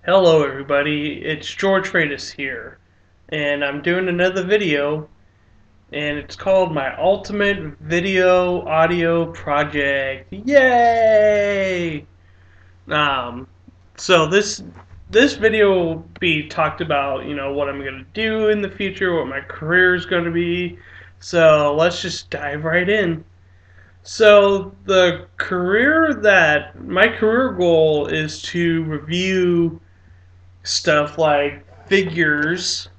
Hello everybody, it's George Freitas here, and I'm doing another video, and it's called my Ultimate Video Audio Project. Yay! Um, so this video will be talked about, what I'm gonna do in the future, what my career is gonna be. So let's just dive right in. So my career goal is to review stuff like figures,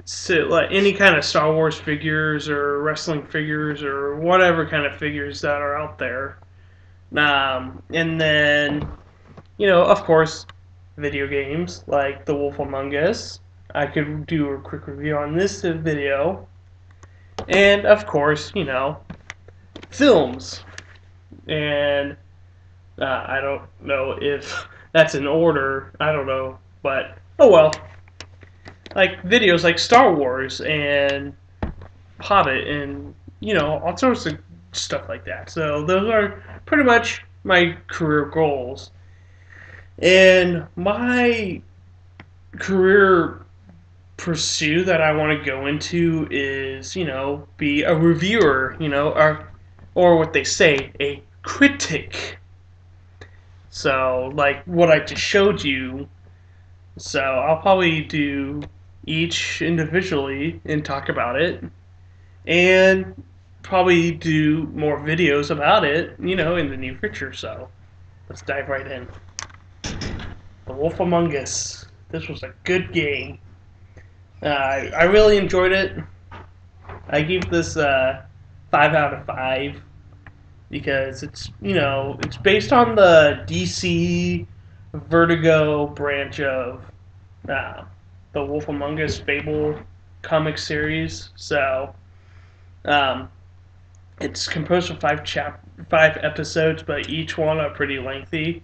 so like any kind of Star Wars figures or wrestling figures or whatever kind of figures that are out there. And then, of course, video games like The Wolf Among Us. I could do a quick review on this video. And, of course, films. And I don't know if that's in order. I don't know. But, oh well. Like videos like Star Wars and Hobbit and all sorts of stuff like that. So those are pretty much my career goals. And my career pursuit that I want to go into is, be a reviewer, or what they say, a critic. So like what I just showed you. So I'll probably do each individually and talk about it, and probably do more videos about it, in the near future. So let's dive right in. The Wolf Among Us. This was a good game. I really enjoyed it. I give this 5 out of 5 because it's based on the DC Vertigo branch of uh, the Wolf Among Us Fable comic series. So um, it's composed of 5 episodes, but each one are pretty lengthy.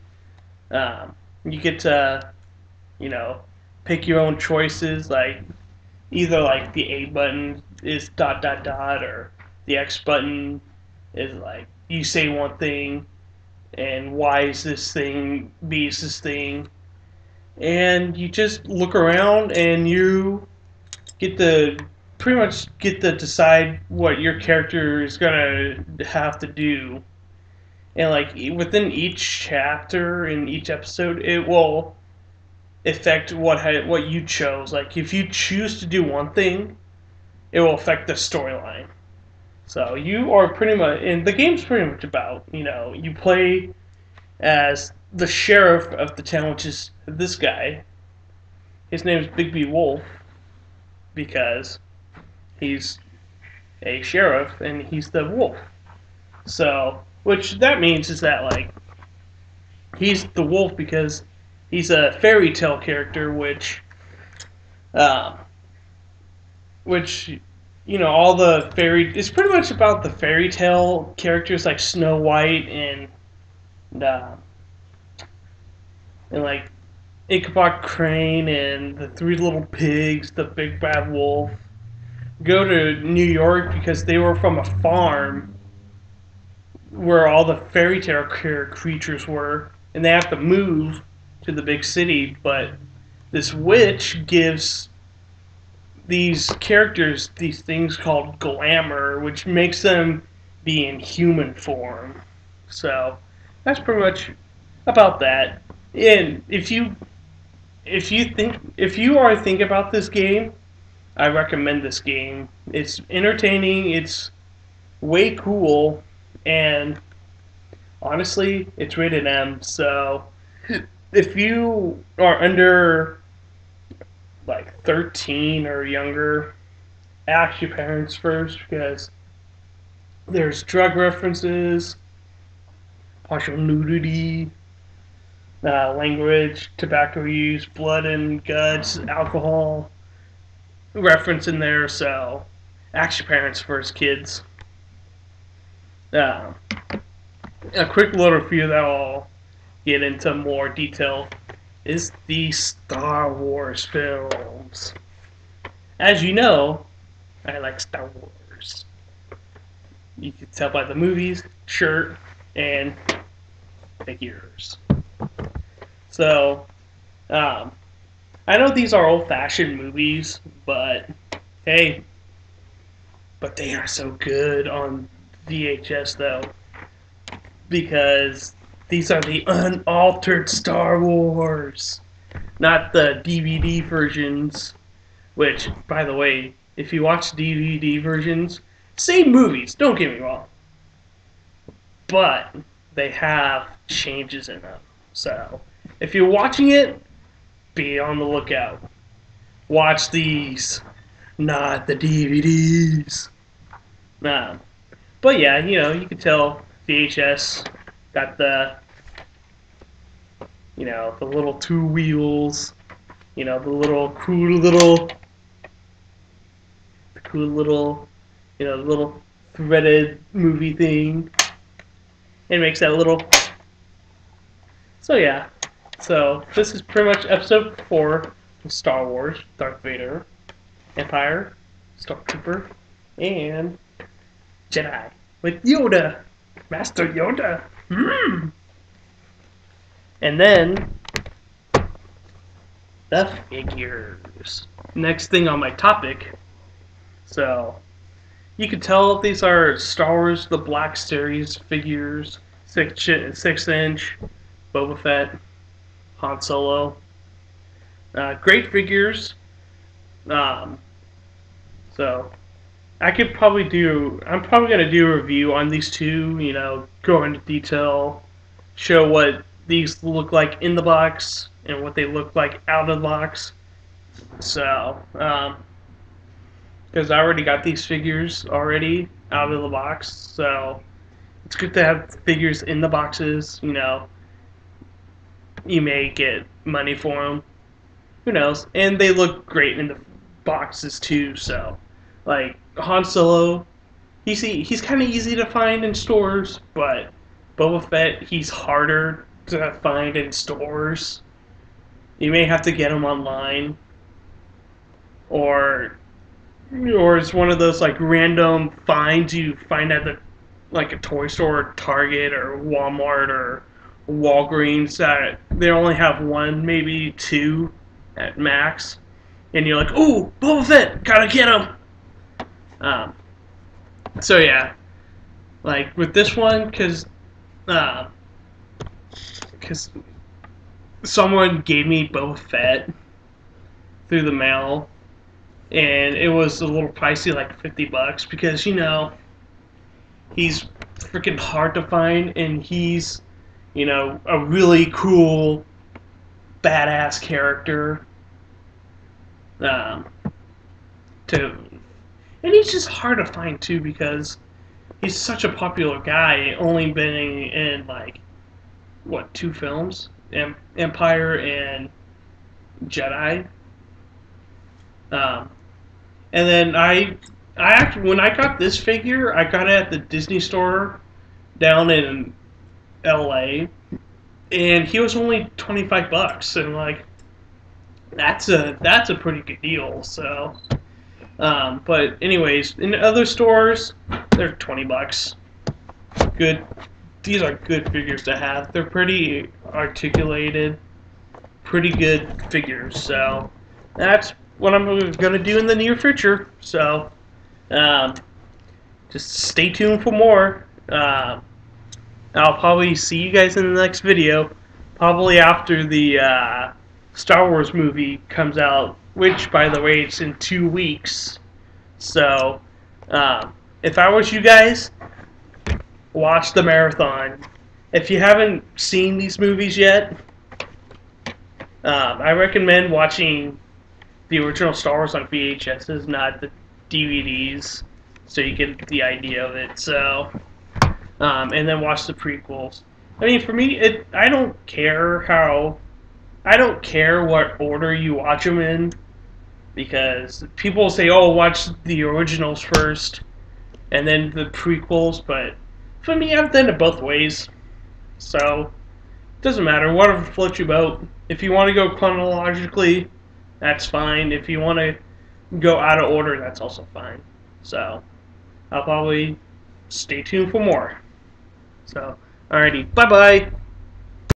You get to pick your own choices, like either like the A button is dot dot dot, or the X button is like you say one thing and Y is this thing, B is this thing, and you just look around and you get to pretty much get to decide what your character is gonna have to do. And like within each chapter in each episode, it will affect what you chose. Like if you choose to do one thing, it will affect the storyline. So you are pretty much, and the game's pretty much about, you play as the sheriff of the town, which is this guy. His name is Bigby Wolf because he's a sheriff and he's the wolf. So, which that means is that like he's the wolf because he's a fairy tale character, um, which all the fairy. It's pretty much about the fairy tale characters like Snow White uh, and like Ichabod Crane and the Three Little Pigs, the Big Bad Wolf. Go to New York because they were from a farm where all the fairy tale creatures were, and they have to move to the big city. But this witch gives these characters these things called glamour, which makes them be in human form. So that's pretty much about that. And if you are thinking about this game, I recommend this game. It's entertaining. It's way cool, and honestly, it's rated M. So if you are under like 13 or younger, ask your parents first because there's drug references, partial nudity, language, tobacco use, blood and guts, alcohol reference in there. So ask your parents first, kids. Uh, a quick little review that I'll get into more detail is the Star Wars films. As you know, I like Star Wars. You can tell by the movies, shirt, and figures. So, Um, I know these are old-fashioned movies, but hey, but they are so good on VHS though, because these are the unaltered Star Wars, not the DVD versions. Which, by the way, if you watch DVD versions, same movies. Don't get me wrong, but they have changes in them. So, if you're watching it, be on the lookout. Watch these, not the DVDs. Um, but yeah, you can tell VHS got the little two wheels, the cool little, little threaded movie thing. It makes that little. So yeah, so this is pretty much episode 4 of Star Wars: Darth Vader, Empire, Stormtrooper, and Jedi with Yoda, Master Yoda. And then the figures. Next thing on my topic. So you can tell these are Star Wars The Black Series figures, 6-inch, Boba Fett, Han Solo. Great figures. So I'm probably going to do a review on these two, go into detail, show what these look like in the box and what they look like out of the box. So, because I already got these figures already out of the box, so it's good to have figures in the boxes. You may get money for them. Who knows? And they look great in the boxes too. So, like Han Solo, he's kind of easy to find in stores, but Boba Fett, he's harder to find in stores. You may have to get him online, or it's one of those like random finds you find at like a toy store, or Target, or Walmart, or Walgreens that they only have one, maybe two at max, and you're like, "Ooh, Boba Fett, gotta get him." So yeah, like with this one, because someone gave me Boba Fett through the mail, and it was a little pricey, like $50, because he's freaking hard to find, and he's a really cool, badass character. And he's just hard to find too, because he's such a popular guy, only been in like what, 2 films, Empire and Jedi. And then I actually, when I got this figure, I got it at the Disney store down in LA, and he was only $25, and like that's a pretty good deal. So, but anyways, in other stores, they're $20. Good. These are good figures to have. They're pretty articulated, pretty good figures. So that's what I'm going to do in the near future. So just stay tuned for more. I'll probably see you guys in the next video, probably after the Star Wars movie comes out, which, by the way, it's in 2 weeks. So if I was you guys, watch the marathon. If you haven't seen these movies yet, I recommend watching the original Star Wars on VHSs, not the DVDs, so you get the idea of it. So, and then watch the prequels. I mean, for me, I don't care what order you watch them in, because people say, "Oh, watch the originals first, and then the prequels." But for me, I've done it both ways, so it doesn't matter. Whatever floats your boat. If you want to go chronologically, that's fine. If you want to go out of order, that's also fine. So I'll probably stay tuned for more. So, alrighty, bye-bye.